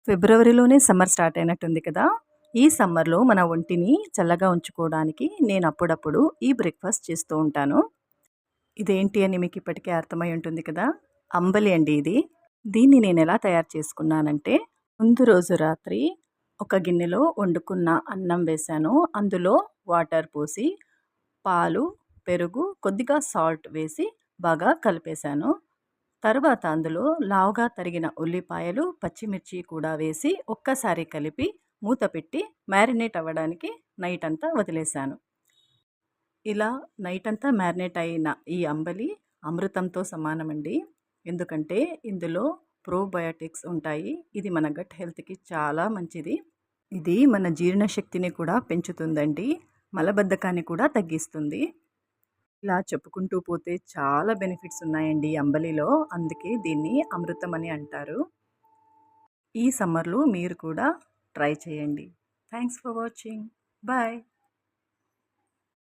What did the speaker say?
ఫిబ్రవరిలోనే summer start అయినట్టుంది కదా! ఈ సమ్మర్‌లో మన ఒంటిని చల్లగా ఉంచుకోవడానికి నేను అప్పుడప్పుడు ఈ బ్రేక్‌ఫాస్ట్ చేస్తూ ఉంటాను. ఇదేంటి అని మీకు ఇప్పటికే అర్థమై ఉంటుంది కదా! అంబలి అండి ఇది. దీన్ని నేనెలా తయారు చేసుకున్నానంటే, ముందు రోజు రాత్రి ఒక గిన్నెలో వండుకున్న అన్నం వేశాను. అందులో వాటర్ పోసి, పాలు, పెరుగు, కొద్దిగా సాల్ట్ వేసి బాగా కలిపేశాను. తరువాత అందులో లావుగా తరిగిన ఉల్లిపాయలు, పచ్చిమిర్చి కూడా వేసి ఒక్కసారి కలిపి మూత పెట్టి మ్యారినేట్ అవ్వడానికి నైట్ అంతా వదిలేశాను. ఇలా నైట్ అంతా మ్యారినేట్ అయిన ఈ అంబలి అమృతంతో సమానమండి. ఎందుకంటే ఇందులో ప్రోబయోటిక్స్ ఉంటాయి. ఇది మన గట్ హెల్త్‌కి చాలా మంచిది. ఇది మన జీర్ణశక్తిని కూడా పెంచుతుందండి. మలబద్ధకాన్ని కూడా తగ్గిస్తుంది. ఇలా చెప్పుకుంటూ పోతే చాలా బెనిఫిట్స్ ఉన్నాయండి ఈ అంబలిలో. అందుకే దీన్ని అమృతం అని అంటారు. ఈ సమ్మర్‌లో మీరు కూడా ట్రై చేయండి. Thanks for watching. బాయ్.